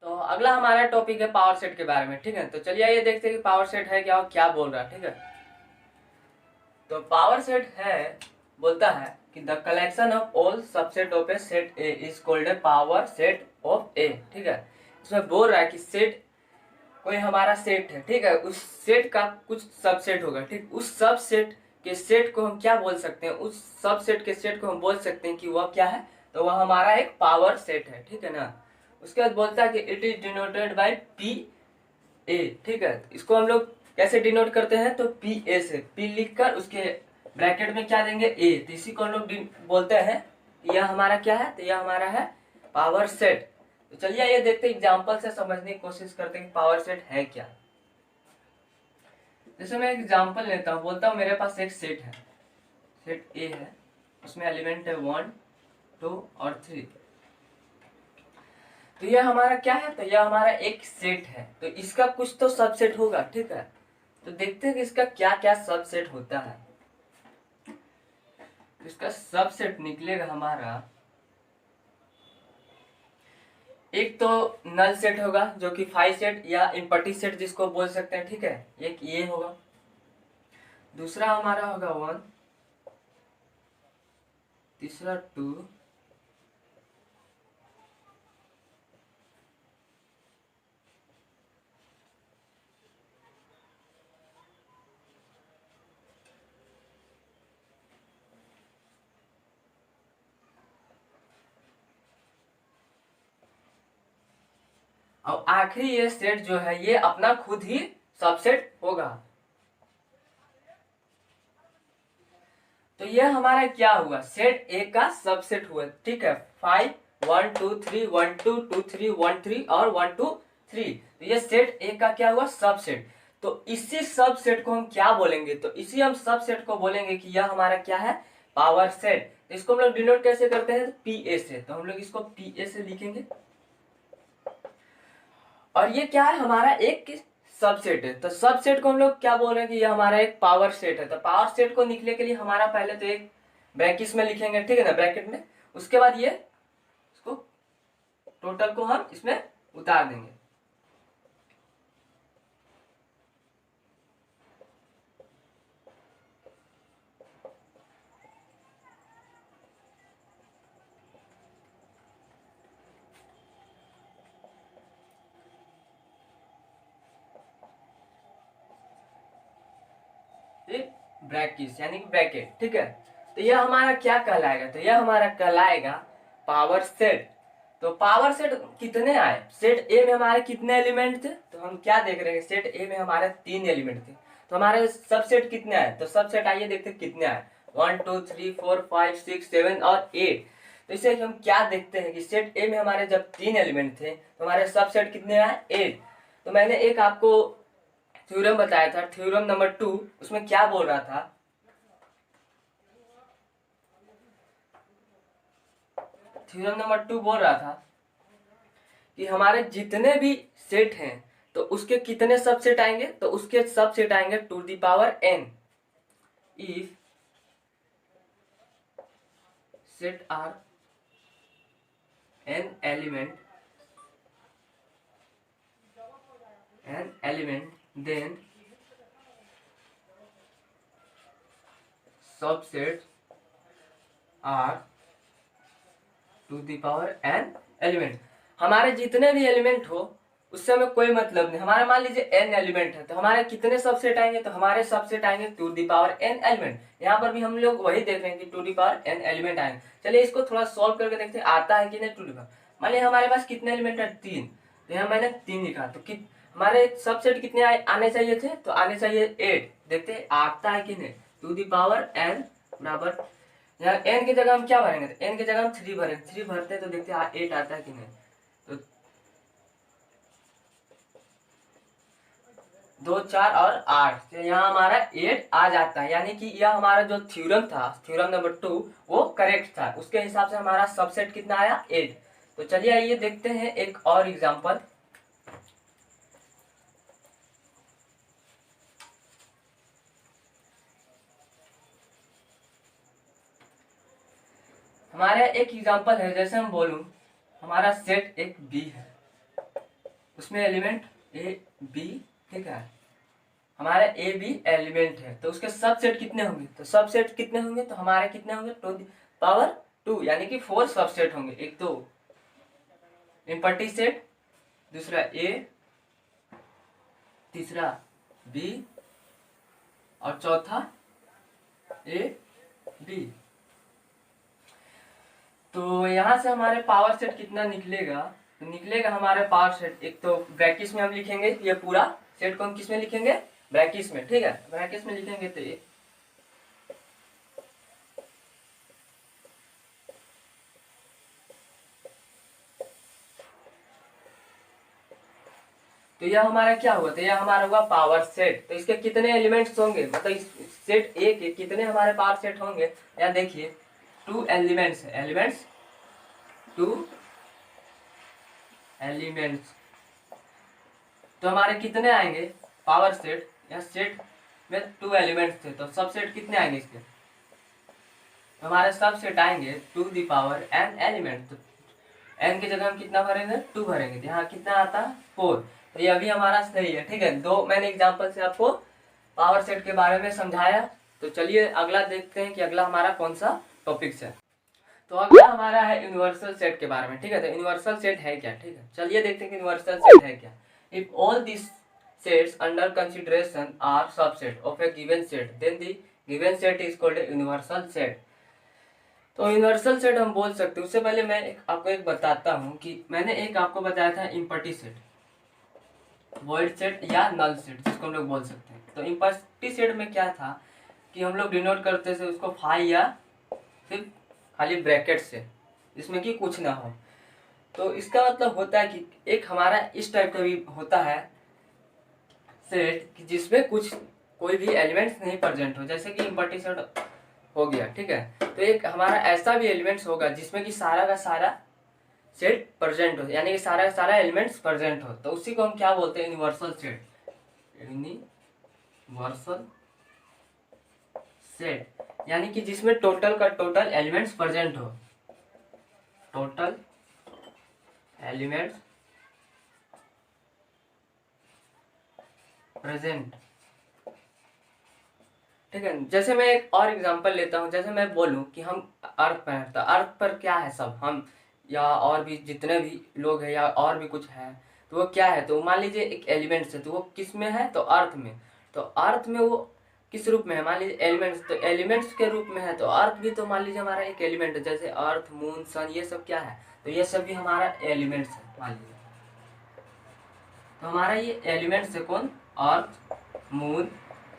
तो अगला हमारा टॉपिक है पावर सेट के बारे में। ठीक है, तो चलिए आइए देखते हैं कि पावर सेट है क्या और क्या बोल रहा है। ठीक है, तो पावर सेट है बोलता है कि the collection of all subset of a set A is called a power set of A. ठीक है, इसमें बोल रहा है कि सेट कोई हमारा सेट है। ठीक है, उस सेट का कुछ सबसेट होगा। ठीक, उस सबसेट के सेट को हम क्या बोल सकते हैं, उस सबसेट के सेट को हम बोल सकते हैं कि वह क्या है, तो वह हमारा एक पावर सेट है। ठीक है ना। उसके बाद बोलता है कि it is denoted by P A. ठीक है, इसको हम लोग कैसे डिनोट करते हैं, तो पी ए से, पी लिखकर उसके ब्रैकेट में क्या देंगे, ए। तो इसी को हम लोग बोलते हैं यह हमारा क्या है, तो यह हमारा है पावर सेट। तो चलिए ये देखते हैं, एग्जांपल से समझने की कोशिश करते हैं कि पावर सेट है क्या। जैसे मैं एग्जांपल लेता हूँ, बोलता हूँ मेरे पास एक सेट है, सेट ए है, उसमें एलिमेंट है 1 2 और 3। तो यह हमारा क्या है, तो यह हमारा एक सेट है, तो इसका कुछ तो सबसेट होगा। ठीक है, तो देखते हैं कि इसका क्या क्या सबसेट होता है। इसका सबसेट निकलेगा हमारा, एक तो नल सेट होगा जो कि 5 सेट या इम्पटी सेट जिसको बोल सकते हैं। ठीक है, एक ये होगा। दूसरा हमारा होगा 1, तीसरा 2, और आखिरी ये सेट जो है ये अपना खुद ही सबसेट होगा। तो ये हमारा क्या हुआ, सेट ए का सबसेट हुआ। ठीक है, 5 1 2 3 1 2 2 3 1 3 और 1 2 3। तो ये सेट ए का क्या हुआ, सबसेट। तो इसी सबसेट को हम क्या बोलेंगे, तो इसी हम सबसेट को बोलेंगे कि यह हमारा क्या है, पावर सेट। तो इसको हम लोग डिनोट कैसे करते हैं, पी ए से। तो हम लोग इसको पी ए से लिखेंगे, और ये क्या है, हमारा एक सबसेट है। तो सबसेट को हम लोग क्या बोल रहे हैं कि ये हमारा एक पावर सेट है। तो पावर सेट को निकले के लिए हमारा पहले तो एक ब्रैकेट में लिखेंगे। ठीक है ना, ब्रैकेट में, उसके बाद ये इसको टोटल को हम इसमें उतार देंगे। ब्रैकेट यानी कि ब्रैकेट। ठीक है, तो यह हमारा क्या कहलाएगा, तो यह हमारा कहलाएगा पावर सेट। तो पावर सेट कितने आए, सेट ए में हमारे कितने एलिमेंट थे, तो हम क्या देख रहे हैं, सेट ए में हमारे 3 एलिमेंट थे। तो हमारे सबसेट कितने आए, तो सबसेट आइए देखते कितने आए, 1 2 3 4 5 6 7 और 8। तो इसे हम क्या देखते हैं कि सेट ए में हमारे जब 3 एलिमेंट थे तो हमारे सबसेट कितने आए, 8। तो मैंने एक आपको थ्योरम बताया था, थ्योरम नंबर 2, उसमें क्या बोल रहा था, थ्योरम नंबर 2 बोल रहा था कि हमारे जितने भी सेट हैं तो उसके कितने सबसेट आएंगे, तो उसके सबसेट आएंगे to the power n। If set are n element then subsets are to the power n element. हमारे जितने भी एलिमेंट हो उससे हमें कोई मतलब नहीं। हमारे मान लीजिए n एलिमेंट है, तो हमारे कितने सबसेट आएंगे, तो हमारे सबसेट आएंगे to the power n element. यहाँ पर भी हम लोग वही देख रहे हैं कि to the power n element आएंगे। चलिए इसको थोड़ा सॉल्व करके देखते हैं आता है कि नहीं। टू द पावर मान लीजिए हमारे पास कितने एलिमेंट है, 3। तो यहाँ मैंने 3 लिखा, तो हमारे सबसेट कितने आने चाहिए थे, तो आने चाहिए 8। देखते हैं आता है कि नहीं। टू द पावर n बराबर, यहाँ n की जगह हम क्या भरेंगे, तो n की जगह हम 3 भरेंगे। 3 भरते हैं तो देखते हैं 8 आता है कि नहीं। तो 2 4 और 8, तो यहाँ हमारा 8 आ जाता है। यानी कि यह हमारा जो थ्योरम था, थ्योरम नंबर 2, वो करेक्ट था। उसके हिसाब से हमारा सबसेट कितना आया, 8। तो चलिए आइए देखते हैं एक और एग्जांपल। हमारा एक एग्जांपल है, जैसे हम बोलूं हमारा सेट एक बी है। उसमें एलिमेंट ए बी, ठीक है, हमारे ए बी एलिमेंट है, तो उसके सबसेट कितने होंगे, तो सबसेट कितने होंगे, तो हमारे कितने होंगे, टू द पावर 2, यानी कि 4 सबसेट होंगे। एक तो इम्पटी सेट, दूसरा ए, तीसरा बी और चौथा ए बी। तो यहाँ से हमारे पावर सेट कितना निकलेगा, तो निकलेगा हमारे पावर सेट, एक तो ब्रैकेट में हम लिखेंगे, ये पूरा सेट को हम किस में लिखेंगे, ब्रैकेट में, ठीक है, ब्रैकेट में लिखेंगे तो ये तो यह हमारा क्या हुआ, तो यह हमारा हुआ पावर सेट। तो इसके कितने एलिमेंट्स होंगे, मतलब इस सेट ए के कितने हमारे पावर सेट होंगे, यहाँ देखिए 2 एलिमेंट्स, एलिमेंट्स 2 एलिमेंट्स, तो हमारे कितने आएंगे पावर सेट, या सेट में 2 एलिमेंट्स थे, तो सब सेट कितने आएंगे इसके, तो हमारे सब सेट आएंगे to the power n element. तो n की जगह हम कितना भरेंगे, 2 भरेंगे, तो यहाँ कितना आता है 4। तो ये अभी हमारा सही है, ठीक है। दो मैंने एग्जांपल से आपको पावर सेट के बारे में समझाया। तो चलिए अगला देखते हैं कि अगला हमारा कौन सा टॉपिक्स है। तो अगला हमारा है यूनिवर्सल सेट के बारे में, ठीक है। तो यूनिवर्सल सेट है क्या, ठीक है, चलिए देखते हैं कि यूनिवर्सल सेट है क्या। If all this sets under consideration are subset of a given set, then the given set is called a universal set. तो यूनिवर्सल सेट हम बोल सकते हैं। उससे पहले मैं आपको एक बताता हूँ कि मैंने एक आपको बताया था इम्पटी सेट, वॉइड सेट या नल सेट जिसको हम लोग बोल सकते हैं। तो इम्पटी सेट में क्या था कि हम लोग डिनोट करते थे उसको फाई या फिर खाली ब्रैकेट से, जिसमें कि कुछ ना हो। तो इसका मतलब होता है कि एक हमारा इस टाइप का भी होता है सेट कि जिसमें कुछ कोई भी एलिमेंट्स नहीं प्रेजेंट हो, जैसे कि इम्पटी सेट हो गया, ठीक है। तो एक हमारा ऐसा भी एलिमेंट्स होगा जिसमें कि सारा का सारा सेट प्रेजेंट हो, यानी कि सारा का सारा एलिमेंट्स प्रेजेंट हो, तो उसी को हम क्या बोलते हैं, यूनिवर्सल सेट। यूनिवर्सल सेट यानी कि जिसमें टोटल का टोटल एलिमेंट्स प्रेजेंट हो, टोटल एलिमेंट्स प्रेजेंट, ठीक है। जैसे मैं एक और एग्जांपल लेता हूँ, जैसे मैं बोलूँ कि हम अर्थ पर हैं, तो अर्थ पर क्या है, सब हम या और भी जितने भी लोग हैं या और भी कुछ है, तो वो क्या है, तो मान लीजिए एक एलिमेंट्स है, तो वो किस में है, तो अर्थ में। तो अर्थ में वो किस रूप में है, मान लीजिए एलिमेंट्स, तो एलिमेंट्स के रूप में है, तो अर्थ भी तो मान लीजिए हमारा एक एलिमेंट है, जैसे अर्थ मून सन ये सब क्या है, तो ये सब भी हमारा एलिमेंट्स है, मान लीजिए। तो हमारा ये एलिमेंट्स है कौन, अर्थ मून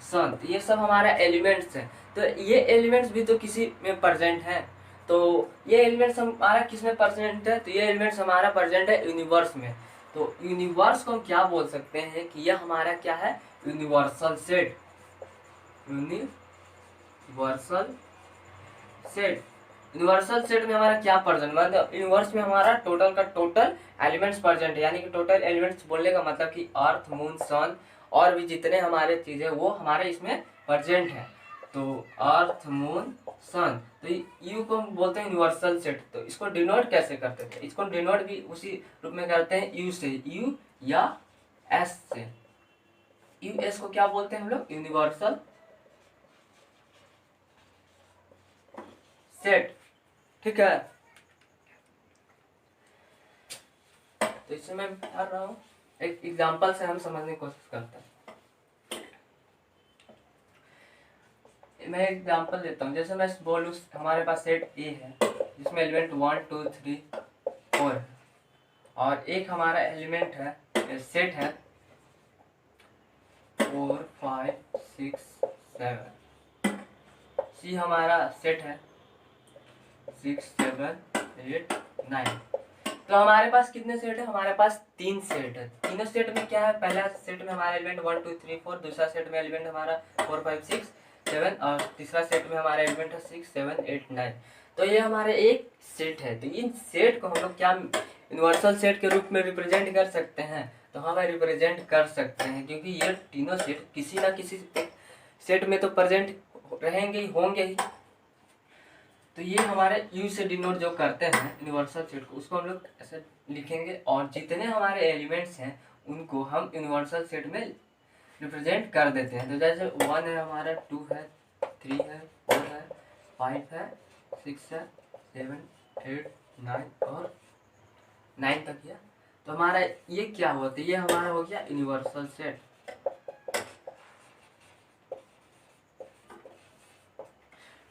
सन, तो ये सब हमारा एलिमेंट्स है। तो ये एलिमेंट्स भी तो किसी में प्रेजेंट है, तो ये एलिमेंट्स हमारा किस में प्रेजेंट है, तो ये एलिमेंट्स हमारा प्रेजेंट है यूनिवर्स में। तो यूनिवर्स को हम क्या बोल सकते हैं कि यह हमारा क्या है, universal set. Universal set, universal set में हमारा क्या प्रेजेंट, मतलब यूनिवर्स में हमारा टोटल का टोटल एलिमेंट्स प्रेजेंट है, यानी कि टोटल एलिमेंट्स बोलने का मतलब कि अर्थ मून सन और भी जितने हमारे चीजें वो हमारे इसमें प्रेजेंट है। तो अर्थ मून सन, तो यू को हम बोलते हैं यूनिवर्सल सेट। तो इसको डिनोट कैसे करते थे, इसको डिनोट भी उसी रूप में करते हैं यू से, यू या एस से। यू एस को क्या बोलते हैं हम लोग, यूनिवर्सल सेट, ठीक है। तो इससे मैं बता रहा हूँ, एक एग्जांपल से हम समझने की कोशिश करते हैं। मैं एग्जांपल देता हूँ, जैसे मैं बोलूँ हमारे पास सेट ए है जिसमें एलिमेंट 1 2 3 4 है, और एक हमारा एलिमेंट है सेट है 4 5 6 7, सी हमारा सेट है 6 7 8 9। तो हमारे पास कितने सेट है, हमारे पास 3 सेट है। तीनों सेट में क्या है, पहला सेट में हमारा एलिमेंट 1 2 3 4, दूसरा सेट में एलिमेंट हमारा 4 5 6 7, और तीसरा सेट में हमारा एलिमेंट है 6 7 8 9। तो ये हमारे एक सेट है। तो इन सेट को हम लोग क्या यूनिवर्सल सेट के रूप में रिप्रेजेंट कर सकते हैं, तो हम रिप्रेजेंट कर सकते हैं, क्योंकि ये तीनों सेट किसी ना किसी सेट में तो प्रेजेंट रहेंगे ही, होंगे ही। तो ये हमारे यू से डिनोट जो करते हैं यूनिवर्सल सेट को, उसको हम लोग ऐसे लिखेंगे, और जितने हमारे एलिमेंट्स हैं उनको हम यूनिवर्सल सेट में रिप्रेजेंट कर देते हैं। तो जैसे 1 है हमारा, 2 है, 3 है, 4 है, 5 है, 6 है, 7, 8, 9 और 9 तक है। तो हमारा ये क्या हुआ, तो ये हमारा हो गया यूनिवर्सल सेट।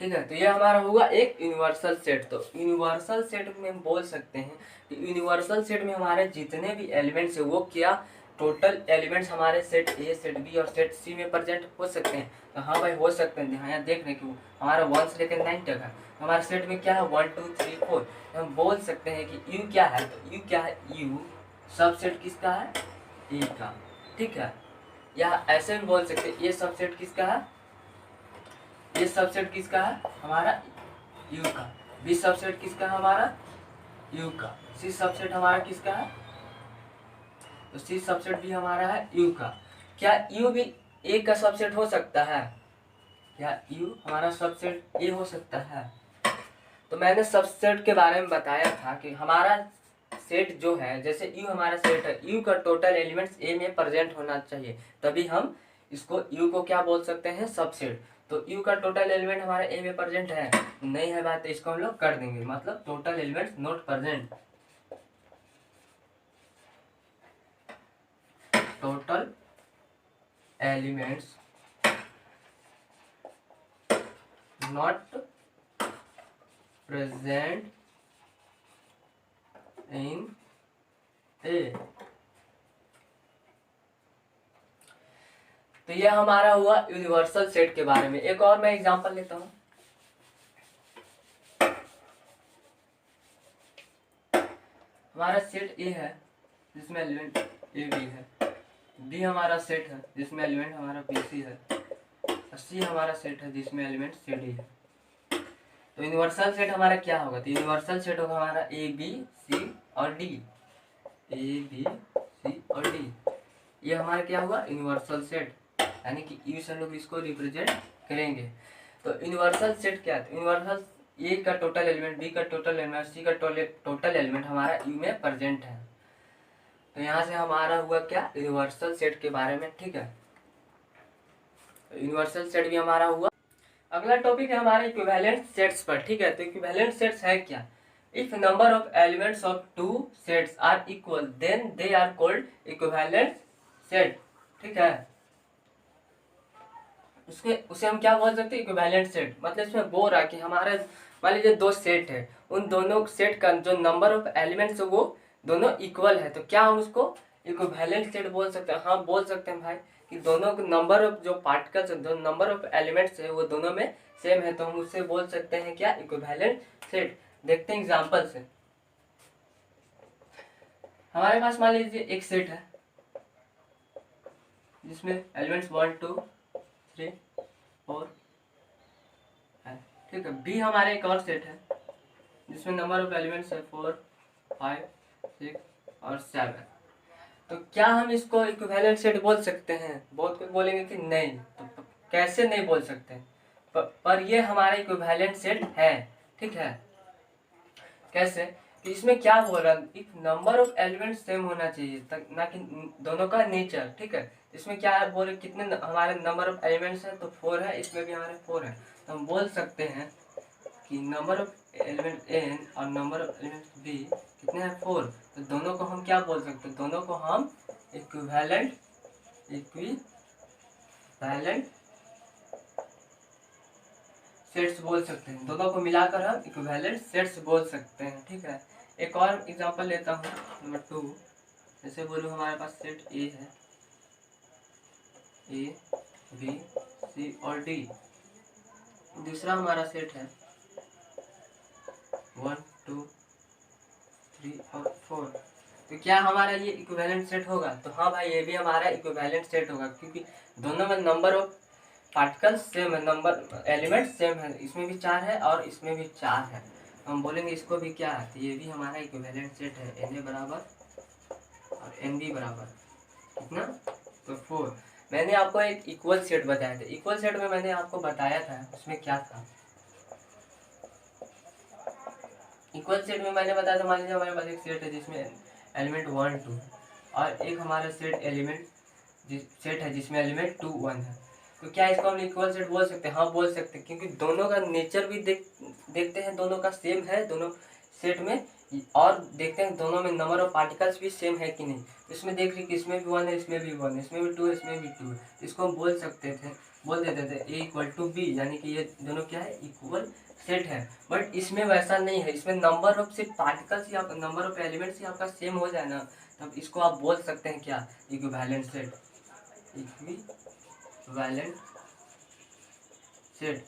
ठीक है, तो ये हमारा होगा एक यूनिवर्सल सेट। तो यूनिवर्सल सेट में हम बोल सकते हैं कि यूनिवर्सल सेट में हमारे जितने भी एलिमेंट्स है वो क्या टोटल एलिमेंट्स हमारे सेट ए, सेट बी और सेट सी में प्रेजेंट हो सकते हैं। तो हाँ भाई हो सकते हैं। यहाँ देख रहे कि हमारा 1 से लेकर 9 तक है। हमारे सेट में क्या है 1 2 3 4। हम बोल सकते हैं कि यू क्या है, तो यू क्या है, यू सबसेट किसका है, ए का। ठीक है, या ऐसे भी बोल सकते हैं ये सबसेट किसका है, ये सबसेट किसका है हमारा यू का। बी सबसेट किसका है हमारा यू का। सी सबसेट हमारा किसका है, तो सी सबसेट भी हमारा है यू का। क्या यू भी ए का सबसेट हो सकता है, क्या यू हमारा सबसेट ए हो सकता है। तो मैंने सबसेट के बारे में बताया था कि हमारा सेट जो है, जैसे यू हमारा सेट है, यू का टोटल एलिमेंट्स ए में प्रेजेंट होना चाहिए, तभी हम इसको यू को क्या बोल सकते हैं, सबसेट। तो यू का टोटल एलिमेंट हमारा ए में प्रेजेंट है, नहीं है बात, तो इसको हम लोग कर देंगे, मतलब total elements not present, total elements not present in A. तो यह हमारा हुआ यूनिवर्सल सेट के बारे में। एक और मैं एग्जांपल लेता हूं। हमारा सेट ए है जिसमें एलिमेंट ए बी है, बी हमारा सेट है जिसमें एलिमेंट हमारा बी सी है, और सी हमारा सेट है जिसमें एलिमेंट सी डी है। तो यूनिवर्सल सेट हमारा क्या होगा, तो यूनिवर्सल सेट होगा हमारा ए बी सी और डी, ए बी सी और डी। ये हमारा क्या हुआ यूनिवर्सल सेट, यानी कि यू से हम लोग इसको रिप्रेजेंट करेंगे। तो यूनिवर्सल सेट क्या है, यूनिवर्सल ए का टोटल एलिमेंट, बी का टोटल एलिमेंट, सी का टोटल एलिमेंट हमारा यू में प्रेजेंट है। तो यहाँ से हमारा हुआ क्या यूनिवर्सल सेट के बारे में। ठीक है, यूनिवर्सल सेट भी हमारा हुआ। अगला टॉपिक है हमारा इक्विवेलेंट सेट्स पर। ठीक है, तो इक्विवेलेंट सेट्स है क्या, if number of elements of two sets are equal then they are called equivalent set. ठीक है, उसे हम क्या बोल सकते हैं, इक्विवेलेंट सेट। मतलब इसमें बोल रहा है कि हमारे मान लीजिए दो सेट है, उन दोनों सेट का जो नंबर ऑफ एलिमेंट्स है वो दोनों इक्वल है, तो क्या हम उसको इक्विवेलेंट सेट बोल सकते हैं। हाँ बोल सकते हैं भाई, कि दोनों के नंबर ऑफ जो पार्टिकल्स है, जो नंबर ऑफ एलिमेंट्स है वो दोनों में सेम है, तो हम उससे बोल सकते हैं क्या इक्विवेलेंट सेट। देखते हैं एग्जाम्पल से। हमारे पास मान लीजिए एक सेट है जिसमें एलिमेंट्स 1 2 3 4 है। ठीक है, बी हमारे एक और सेट है जिसमें नंबर ऑफ एलिमेंट्स है 4 5 6 और 7। तो क्या हम इसको इक्विवेलेंट सेट बोल सकते हैं, बहुत कोई बोलेंगे कि नहीं, तो कैसे नहीं बोल सकते, पर ये हमारा इक्विवेलेंट सेट है। ठीक है, कैसे, कि इसमें क्या बोल रहा है, एक नंबर ऑफ एलिमेंट्स सेम होना चाहिए, ना कि दोनों का नेचर। ठीक है, इसमें क्या है बोल रहे कितने हमारे नंबर ऑफ एलिमेंट्स है, तो 4 है, इसमें भी हमारे 4 है। तो हम बोल सकते हैं कि नंबर ऑफ एलिमेंट एन और नंबर ऑफ एलिमेंट बी कितने हैं 4। तो दोनों को हम क्या बोल सकते हैं, दोनों को हम इक्विवेलेंट सेट्स बोल सकते हैं, दोनों को मिलाकर हम इक्विवेलेंट सेट्स बोल सकते हैं। ठीक है, एक और एग्जांपल लेता हूँ नंबर 2। जैसे बोलूँ हमारे पास सेट ए है, ए बी सी और डी। दूसरा हमारा सेट है 1 2 3 और 4। तो क्या हमारा ये इक्विवेलेंट सेट होगा, तो हाँ भाई ये भी हमारा इक्विवेलेंट सेट होगा, क्योंकि दोनों में नंबर ऑफ पार्टिकल्स सेम है, नंबर एलिमेंट सेम है, इसमें भी 4 है और इसमें भी 4 है। हम बोलेंगे इसको भी क्या है, तो ये भी हमारा इक्विवेलेंट सेट है, एन ए बराबर और एन बी बराबर कितना, तो 4। मैंने आपको एक इक्वल सेट बताया था, इक्वल सेट में मैंने आपको बताया था उसमें क्या था। इक्वल सेट में मैंने बताया था, मान लीजिए हमारे पास एक सेट है जिसमें एलिमेंट 1 2 और एक हमारा सेट है जिसमें एलिमेंट 2 1 है। तो क्या इसको हम इक्वल सेट बोल सकते हैं? हाँ बोल सकते हैं, क्योंकि दोनों का नेचर भी देखते हैं, दोनों का सेम है दोनों सेट में, और देखते हैं दोनों में नंबर ऑफ पार्टिकल्स भी सेम है कि नहीं। तो इसमें देख रही कि इसमें भी 1 है, इसमें भी 1 है, इसमें भी 2 है, इसमें भी 2 है। इसको हम बोल देते थे ए इक्वल टू बी, यानी कि ये दोनों क्या है, इक्वल सेट है। बट इसमें वैसा नहीं है, इसमें नंबर ऑफ सिर्फ पार्टिकल्स या नंबर ऑफ एलिमेंट्स ही आपका सेम हो जाए ना, तब इसको आप बोल सकते हैं क्या, इक्विवेलेंट सेट। इक्विवेलेंट सेट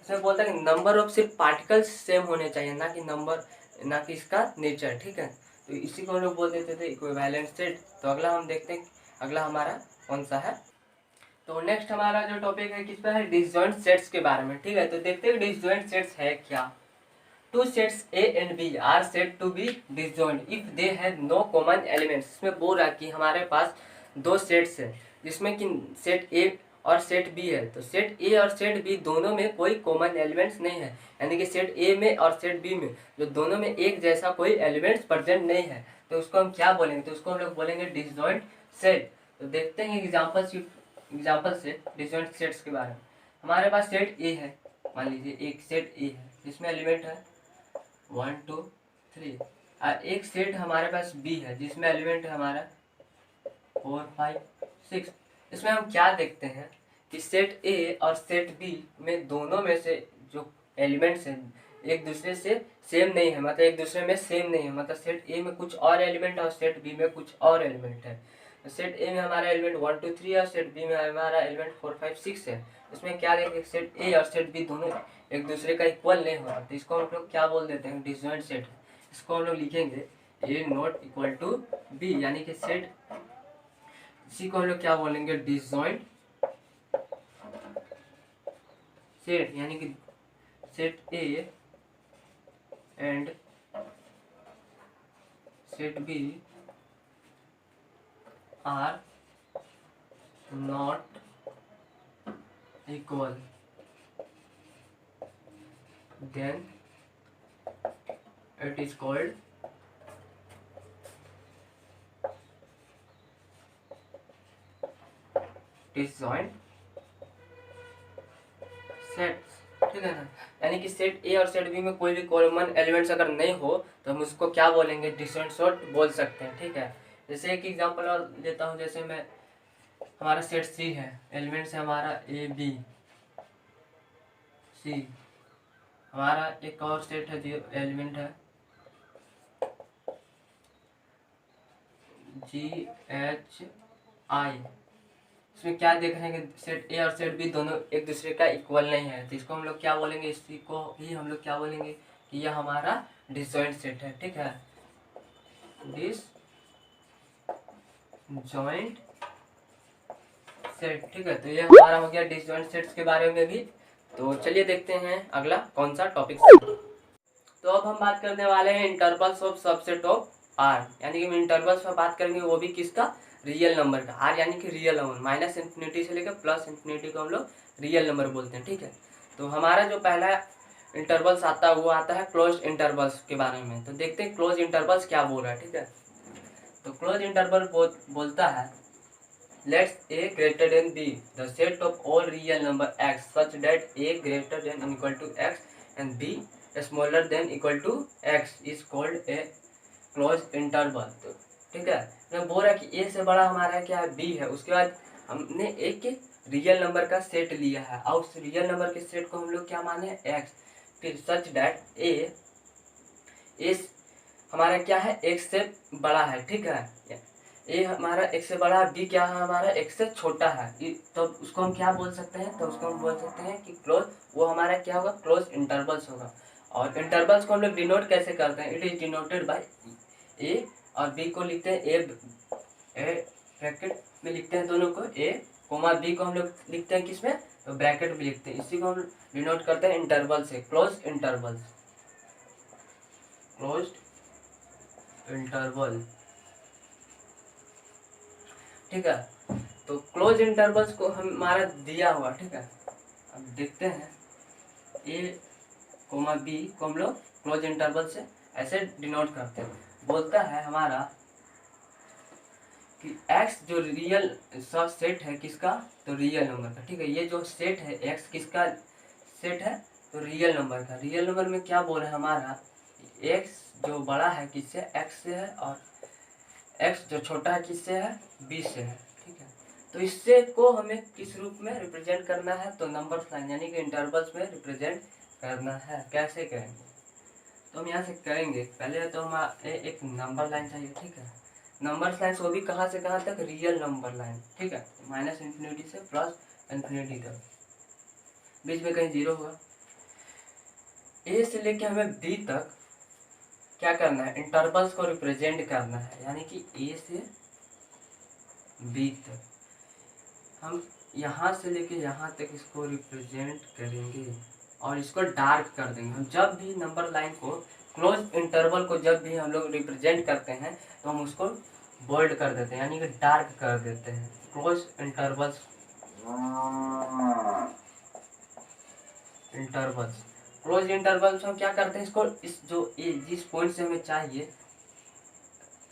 इसमें बोलता है कि नंबर ऑफ सिर्फ पार्टिकल्स सेम होने चाहिए, ना कि इसका नेचर, ठीक है। तो इसी को हम लोग बोल देते थे इक्विवेलेंट सेट। तो अगला हम देखते हैं अगला हमारा कौन सा है। तो नेक्स्ट हमारा जो टॉपिक है किस पर है, डिसजॉइंट सेट्स के बारे में, ठीक है। तो देखते हैं डिसजॉइंट सेट्स है क्या। Two sets A and B are said to be disjoint if they have no common elements. इसमें बोल रहा कि हमारे पास दो सेट्स है जिसमें कि सेट ए और सेट बी है। तो सेट ए और सेट बी दोनों में कोई कॉमन एलिमेंट्स नहीं है, यानी कि सेट ए में और सेट बी में जो दोनों में एक जैसा कोई एलिमेंट्स प्रेजेंट नहीं है, तो उसको हम क्या बोलेंगे, तो उसको हम लोग बोलेंगे डिसजॉइंट सेट। तो देखते हैं एग्जाम्पल से डिसजॉइंट सेट्स के बारे में। हमारे पास सेट ए है, मान लीजिए एक सेट ए है जिसमें एलिमेंट है 1 2 3, और एक सेट हमारे पास बी है जिसमें एलिमेंट है हमारा 4 5 6। इसमें हम क्या देखते हैं कि सेट ए और सेट बी में दोनों में से जो एलिमेंट्स हैं एक दूसरे से सेम नहीं है, मतलब एक दूसरे में सेम नहीं है, मतलब सेट ए में कुछ और एलिमेंट है और सेट बी में कुछ और एलिमेंट है। तो सेट ए में हमारा एलिमेंट 1 2 3 है और सेट बी में हमारा एलिमेंट 4 5 6 है। इसमें क्या देखेंगे, सेट ए और सेट बी दोनों एक दूसरे का इक्वल नहीं हो रहा, तो इसको हम लोग क्या बोल देते हैं, डिसजॉइंट सेट है। इसको हम लोग लिखेंगे ए नॉट इक्वल टू बी, यानी कि सेट, इसी को हम लोग क्या बोलेंगे, डिसजॉइंट सेट, यानी कि set A and set B are not equal, then it is called disjoint sets, ठीक है ना। यानी कि सेट ए और सेट बी में कोई भी कॉमन एलिमेंट्स अगर नहीं हो तो हम उसको क्या बोलेंगे, डिसजॉइंट सेट बोल सकते हैं, ठीक है। जैसे एक एग्जांपल और लेता हूँ, जैसे मैं हमारा सेट सी है, एलिमेंट्स है हमारा ए बी सी। हमारा एक और सेट है जो एलिमेंट है जी एच आई। इसमें क्या देख रहे हैं कि सेट ए और सेट बी दोनों एक दूसरे का इक्वल नहीं है, तो इसको हम लोग क्या बोलेंगे, इसी को ही हम लोग क्या बोलेंगे कि यह हमारा डिसजॉइंट सेट है, ठीक है। डिसजॉइंट सेट, ठीक है। तो यह हमारा हो गया डिसजॉइंट सेट्स के बारे में भी। तो चलिए देखते हैं अगला कौन सा टॉपिक। तो अब हम बात करने वाले हैं intervals of subset of R, यानी कि हम इंटरवल्स पर बात करेंगे, वो भी किसका, रियल नंबर का। आर यानी कि रियल नंबर, माइनस इन्फिनिटी से लेकर प्लस इन्फिनिटी को हम लोग रियल नंबर बोलते हैं, ठीक है। तो हमारा जो पहला इंटरवल्स आता है वो आता है क्लोज इंटरवल्स के बारे में। तो देखते हैं क्लोज इंटरवल्स क्या बोल रहा है, ठीक है। तो क्लोज इंटरवल बोलता है let's A greater than B the set of all real number X such that A greater than equal to X and B smaller than equal to X is called a close interval. तो ठीक है, मैं बोल रहा कि ए से बड़ा हमारा क्या है, बी है। उसके बाद हमने एक रियल नंबर का सेट लिया है और उस रियल नंबर के सेट को हम लोग क्या माने, एक्स। फिर सच दैट ए हमारा क्या है, एक्स से बड़ा है, ठीक है। ए हमारा एक्स से बड़ा, बी क्या है हमारा एक्स से छोटा है, तो उसको हम क्या बोल सकते हैं, तो उसको हम बोल सकते हैं कि क्लोज, वो हमारा क्या होगा, क्लोज इंटरवल्स होगा। और इंटरवल्स को हम लोग डिनोट कैसे करते हैं, इट इज डिनोटेड बाय ए और बी को लिखते हैं ए ब्रैकेट में लिखते हैं दोनों को, ए कोमा बी को हम लोग लिखते हैं किसमें, तो ब्रैकेट में लिखते हैं। इसी को हम डिनोट करते हैं इंटरवल से, क्लोज इंटरवल, क्लोज इंटरवल, ठीक है। तो क्लोज इंटरवल्स को हमारा दिया हुआ, ठीक है। अब देखते हैं ए कोमा बी को हम लोग क्लोज इंटरवल से ऐसे डिनोट करते हैं। बोलता है हमारा कि x जो रियल सब सेट है किसका, तो रियल नंबर का, ठीक है। ये जो सेट है x किसका सेट है, तो रियल नंबर का। रियल नंबर में क्या बोल रहे हैं हमारा, x जो बड़ा है किससे, x से है, और x जो छोटा है किससे है, b से है, ठीक है। तो इससे को हमें किस रूप में रिप्रेजेंट करना है, तो नंबर लाइन यानी कि इंटरवल्स में रिप्रेजेंट करना है। कैसे करेंगे, तो हम यहाँ से करेंगे। पहले तो हम एक नंबर लाइन चाहिए, ठीक है। नंबर लाइन वो भी कहाँ से कहाँ तक, रियल नंबर लाइन, ठीक है। माइनस इन्फिनिटी से प्लस इन्फिनिटी तक, बीच में कहीं जीरो होगा। ए से लेके हमें बी तक क्या करना है, इंटरवल्स को रिप्रेजेंट करना है, यानी कि ए से बी तक हम यहाँ से लेके यहाँ तक इसको रिप्रेजेंट करेंगे और इसको डार्क कर देंगे। हम जब भी नंबर लाइन को, क्लोज इंटरवल को जब भी हम लोग रिप्रेजेंट करते हैं तो हम उसको बोल्ड कर देते हैं, यानी कि डार्क कर देते हैं। क्लोज इंटरवल्स क्लोज इंटरवल्स हम क्या करते हैं, इसको इस जो जिस पॉइंट से हमें चाहिए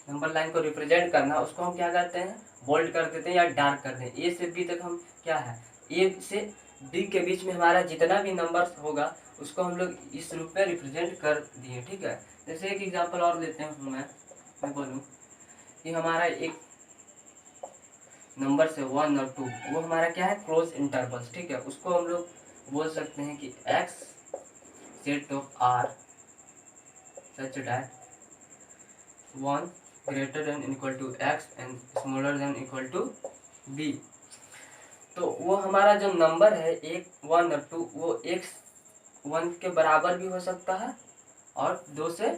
नंबर लाइन को रिप्रेजेंट करना, उसको हम क्या करते हैं, बोल्ड कर देते हैं या डार्क कर देते हैं। ए से बी तक हम क्या है, ए से बी के बीच में हमारा जितना भी नंबर होगा उसको हम लोग इस रूप में रिप्रेजेंट कर दिए, ठीक है। जैसे एक एग्जांपल और लेते हैं, मैं बोलूँ कि हमारा एक नंबर से 1 और 2 वो हमारा क्या है, क्लोज इंटरवल्स, ठीक है। उसको हम लोग बोल सकते हैं कि x set of r such that 1 greater than equal to x and smaller than equal to b। तो वो हमारा जो नंबर है एक 1 और 2 वो x 1 के बराबर भी हो सकता है और 2 से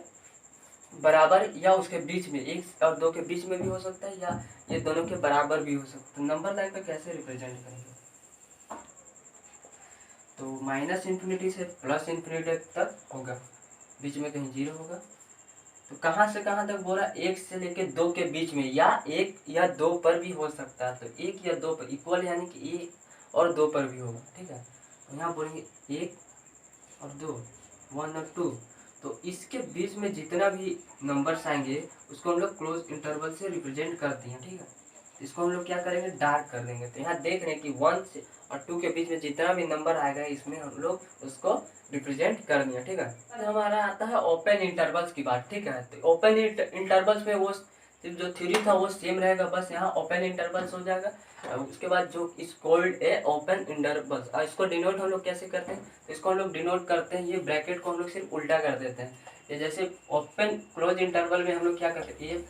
बराबर, या उसके बीच में 1 और 2 के बीच में भी हो सकता है, या ये दोनों के बराबर भी हो सकता है। नंबर लाइन पे कैसे रिप्रेजेंट करेंगे, तो माइनस इन्फिनिटी से प्लस इन्फिनिटी तक होगा, बीच में कहीं जीरो होगा। तो कहाँ से कहाँ तक बोला, 1 से लेके 2 के बीच में, या 1 या 2 पर भी हो सकता है। तो 1 या 2 पर इक्वल, यानी कि 1 और 2 पर भी होगा, ठीक है। तो यहाँ बोलेंगे 1 और 2, 1 और 2। तो इसके बीच में जितना भी नंबर्स आएंगे उसको हम लोग क्लोज इंटरवल से रिप्रेजेंट करते हैं, ठीक है। इसको हम लोग क्या करेंगे, डार्क कर देंगे। तो यहाँ देख रहे हैं कि 1 से और 2 के बीच में जितना भी नंबर आएगा इसमें हम लोग उसको रिप्रेजेंट कर दिया, ठीक है। अब हमारा आता है ओपन इंटरवल्स की बात, ठीक है। तो ओपन इंटरवल्स में वो सिर्फ जो थ्योरी था वो सेम रहेगा, बस यहाँ ओपन इंटरवल्स हो जाएगा। उसके बाद जो इस कॉल्ड ए ओपन इंटरवल्स, इसको डिनोट हम लोग कैसे करते हैं, तो इसको हम लोग डिनोट करते हैं, ये ब्रैकेट को हम लोग सिर्फ उल्टा कर देते हैं। ये जैसे ओपन क्लोज इंटरवल में हम लोग क्या करते हैं, ए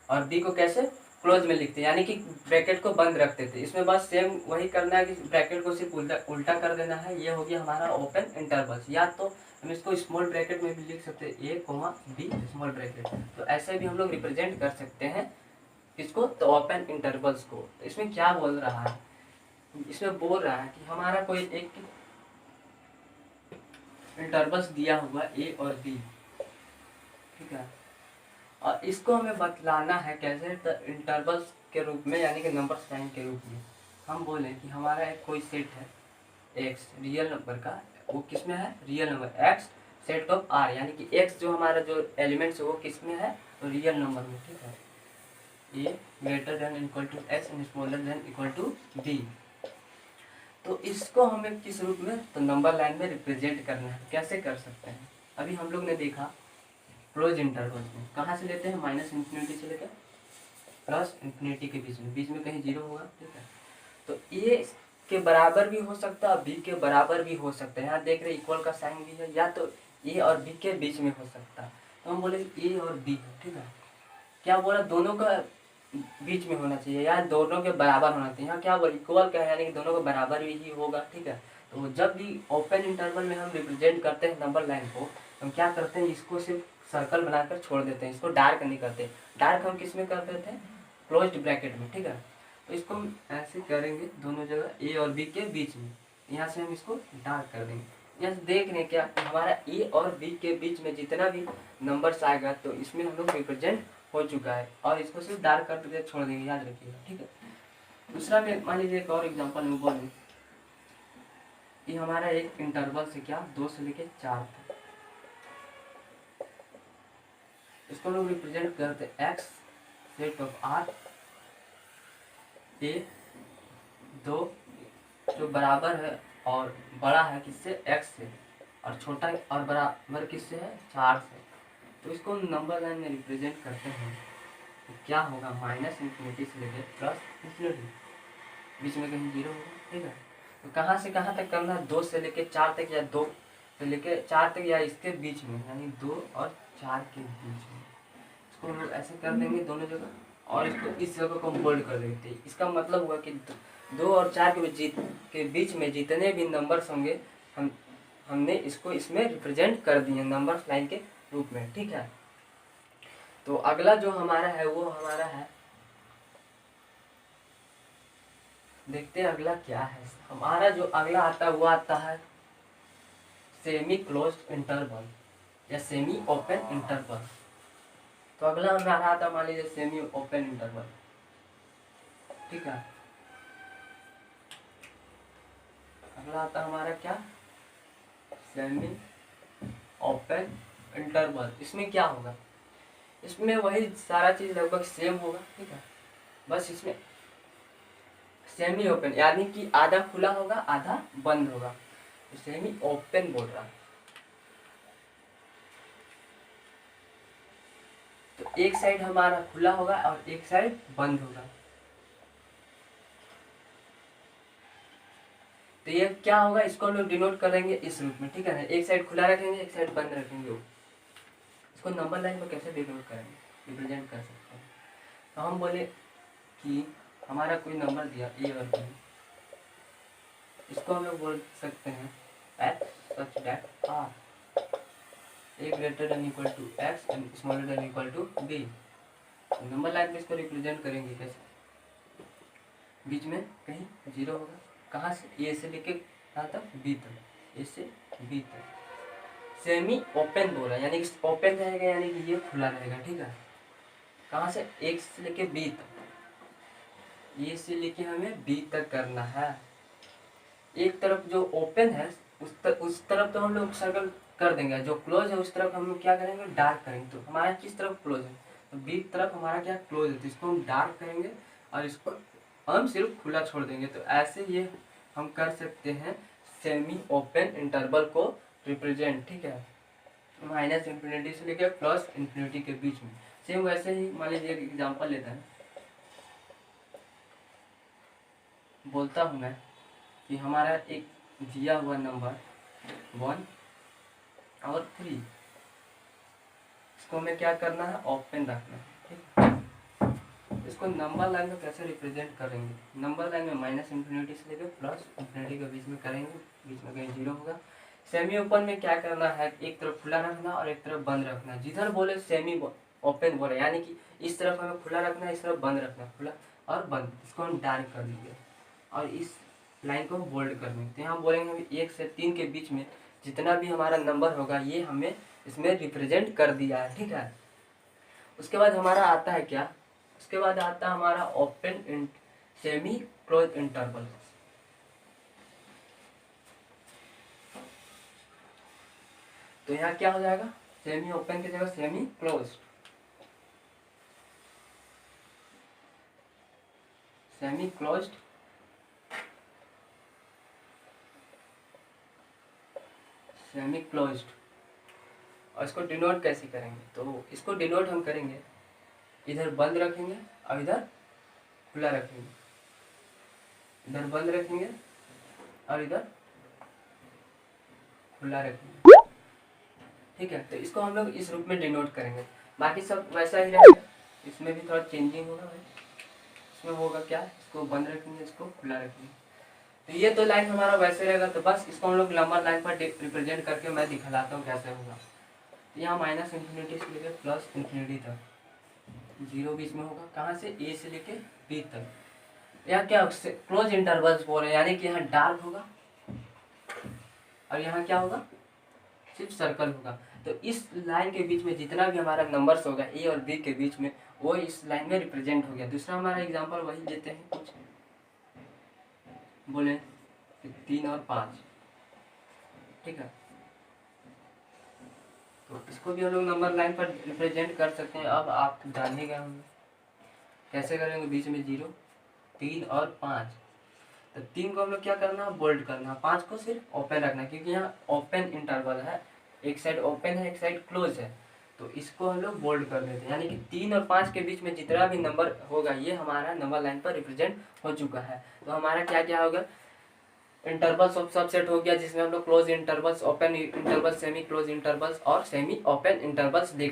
और बी को कैसे क्लोज में लिखते हैं, यानी कि ब्रैकेट को बंद रखते थे। इसमें बस सेम वही करना है कि ब्रैकेट को सिर्फ उल्टा कर देना है। ये हो गया हमारा ओपन इंटरवल्स। या तो हम इसको स्मॉल ब्रैकेट में भी लिख सकते हैं, ए कोमा बी स्मॉल ब्रैकेट। तो ऐसे भी हम लोग रिप्रेजेंट कर सकते हैं किसको, तो ओपन इंटरवल्स को। तो इसमें क्या बोल रहा है, इसमें बोल रहा है कि हमारा कोई एक इंटरवल्स दिया हुआ ए और बी, ठीक है, और इसको हमें बतलाना है कैसे, तो इंटरवल्स के रूप में, यानी कि नंबर लाइन के रूप में। हम बोले कि हमारा एक कोई सेट है x रियल नंबर का, वो किस में है, real number x set of r, यानी कि x जो हमारा जो एलिमेंट्स है वो किस में है, तो रियल नंबर में, ठीक है। a greater than equal to x and smaller than equal to b। तो इसको हमें किस रूप में, तो नंबर लाइन में रिप्रेजेंट करना है। कैसे कर सकते हैं, अभी हम लोग ने देखा क्लोज इंटरवल में कहाँ से लेते हैं, माइनस इन्फिनिटी से लेकर प्लस इन्फिनिटी के बीच में कहीं जीरो होगा, ठीक है। तो ए के बराबर भी हो सकता है, बी के बराबर भी हो सकता है। यहाँ देख रहे इक्वल का साइन भी है, या तो ए और बी के बीच में हो सकता है। तो हम बोले ए और बी है, ठीक है। क्या बोला, दोनों का बीच में होना चाहिए या दोनों के बराबर होना चाहिए। यहाँ क्या बोला, इक्वल का है, यानी कि दोनों के बराबर ही होगा, ठीक है। तो जब भी ओपन इंटरवल में हम रिप्रेजेंट करते हैं नंबर लाइन को, हम क्या करते हैं, इसको सिर्फ सर्कल बनाकर छोड़ देते हैं, इसको डार्क नहीं करते। डार्क हम किस में करते थे, क्लोज्ड ब्रैकेट में, ठीक है। तो इसको हम ऐसे करेंगे दोनों जगह ए और बी के बीच में, यहाँ से हम इसको डार्क कर देंगे। यहाँ से देख रहे क्या, हमारा ए और बी के बीच में जितना भी नंबर्स आएगा तो इसमें हम लोग रिप्रेजेंट हो चुका है, और इसको सिर्फ डार्क करके छोड़ देंगे, याद रखिएगा, ठीक है। दूसरा में मान लीजिए एक और एग्जांपल में बोलूँ कि हमारा एक इंटरवल से क्या 2 से लेके 4 तक, इसको लोग रिप्रेजेंट करते x set of R A 2 जो बराबर है और बड़ा है किससे, x से, और छोटा और बराबर किससे है, 4 से। तो इसको नंबर लाइन में रिप्रेजेंट करते हैं तो क्या होगा, माइनस इन्फिनिटी से लेकर प्लस इन्फिनिटी, बीच में कहीं 0 होगा, ठीक है। तो कहाँ से कहाँ तक करना है, 2 से लेकर 4 तक या 2 से लेकर 4 तक या इसके बीच में, यानी 2 और 4 के बीच में। इसको हम लोग ऐसे कर देंगे दोनों जगह, और इसको इस जगह को हम बोल्ड कर देते हैं। इसका मतलब हुआ कि 2 और 4 के बीच में जितने भी नंबर्स होंगे हमने इसको इसमें रिप्रेजेंट कर दिए नंबर्स लाइन के रूप में, ठीक है। तो अगला जो हमारा है वो हमारा है, देखते हैं अगला क्या है। हमारा जो अगला आता है वो आता है सेमी क्लोज्ड इंटरवल या सेमी ओपन इंटरवल। तो अगला हमारा आता मान लीजिए सेमी ओपन इंटरवल, ठीक है। अगला आता हमारा क्या, सेमी ओपन इंटरवल। इसमें क्या होगा, इसमें वही सारा चीज लगभग सेम होगा, ठीक है। बस इसमें सेमी ओपन यानी कि आधा खुला होगा आधा बंद होगा, तो सेमी ओपन बोल रहा है। तो एक साइड हमारा खुला होगा और एक साइड बंद होगा। तो ये क्या होगा, इसको हम लोग डिनोट करेंगे इस रूप में, ठीक है ना। एक साइड खुला रखेंगे एक साइड बंद रखेंगे। इसको नंबर लाइन में कैसे डिनोट करेंगे, रिप्रेजेंट कर सकते हैं। तो हम बोले कि हमारा कोई नंबर दिया ए और बी, इसको हम लोग बोल सकते हैं at such that R A greater than equal to X and smaller than equal to B. Number line में इसको रिप्रेजेंट करेंगे कैसे, बीच में कहीं 0 होगा, कहाँ से, ए से लेके कहाँ तक, बी तक, ए से बी तक। सेमी ओपन बोला यानी कि ओपन रहेगा यानी कि ये खुला रहेगा, ठीक है। कहाँ से, एक से लेके बी तक, ए से लेके हमें बी तक करना है। एक तरफ जो ओपन है उस तरफ तो हम लोग सर्कल कर देंगे, जो क्लोज है उस तरफ हम लोग क्या करेंगे, डार्क करेंगे। तो हमारा किस तरफ क्लोज है, तो बी तरफ हमारा क्या क्लोज है, तो इसको हम डार्क करेंगे और इसको हम सिर्फ खुला छोड़ देंगे। तो ऐसे ये हम कर सकते हैं सेमी ओपन इंटरवल को रिप्रेजेंट, ठीक है। माइनस इन्फिनिटी से लेकर प्लस इन्फिनिटी के बीच में। सेम वैसे ही मान लीजिए एक एग्जाम्पल लेते हैं, बोलता हूँ मैं कि हमारा एक दिया हुआ नंबर 1 और 3, इसको हमें क्या करना है, ओपन रखना है, ठीक। इसको नंबर लाइन में कैसे रिप्रेजेंट करेंगे, नंबर लाइन में माइनस इन्फिनिटी से लेकर प्लस इन्फिनिटी के बीच में करेंगे, बीच में कहीं 0 होगा। सेमी ओपन में क्या करना है, एक तरफ खुला रखना और एक तरफ बंद रखना। जिधर बोले सेमी ओपन बोले यानी कि इस तरफ हमें खुला रखना है, इस तरफ बंद रखना, खुला और बंद। इसको हम डार्क कर देंगे और इस लाइन को हम बोल्ड कर देंगे। तो यहाँ बोलेंगे 1 से 3 के बीच में जितना भी हमारा नंबर होगा ये हमें इसमें रिप्रेजेंट कर दिया है, ठीक है। उसके बाद हमारा आता है क्या, उसके बाद आता है हमारा ओपन सेमी क्लोज इंटरवल। तो यहाँ क्या हो जाएगा, सेमी ओपन की जगह semi close, semi closed semi closed. और इसको डिनोट कैसे करेंगे, तो इसको डिनोट हम करेंगे, इधर बंद रखेंगे और इधर खुला रखेंगे, इधर बंद रखेंगे और इधर खुला रखेंगे, ठीक है। तो इसको हम लोग इस रूप में डिनोट करेंगे। बाकी सब वैसा ही रहेगा, इसमें भी थोड़ा चेंजिंग होगा भाई। इसमें होगा क्या, इसको बंद रखेंगे इसको खुला रखेंगे। तो ये तो लाइन हमारा वैसे रहेगा। तो बस इसको हम लोग नंबर लाइन पर रिप्रेजेंट करके मैं दिखलाता हूँ कैसे होगा। तो यहाँ माइनस इन्फिनिटी से लेकर प्लस इन्फिनिटी तक 0 बीच में होगा, कहाँ से, ए से लेके बी तक। यहाँ क्या क्लोज इंटरवल्स बोल रहे हैं यानी कि यहाँ डार्क होगा और यहाँ क्या होगा, सिर्फ सर्कल होगा। तो इस लाइन के बीच में जितना भी हमारा नंबर्स होगा ए और बी के बीच में वो इस लाइन में रिप्रेजेंट हो गया। दूसरा हमारा एग्जांपल वही लेते हैं, कुछ बोले 3 और 5, ठीक है। तो इसको भी हम लोग नंबर लाइन पर रिप्रेजेंट कर सकते हैं। अब आप जान ही गए होंगे कैसे करेंगे, बीच में 0 3 और 5। तो 3 को हम लोग क्या करना, बोल्ड करना, 5 को सिर्फ ओपन रखना, क्योंकि यहाँ ओपन इंटरवल है, एक साइड ओपन है एक साइड क्लोज है, तो इसको हम लोग बोल्ड कर देते हैं। यानी कि 3 और 5 के बीच में जितना भी नंबर होगा ये हमारा नंबर लाइन पर रिप्रेजेंट हो चुका है। तो हमारा क्या क्या होगा, इंटरवल्स ऑफ सबसेट हो गया, जिसमें हम लोग close intervals, open intervals, semi close intervals और सेमी ओपन इंटरवल्स देख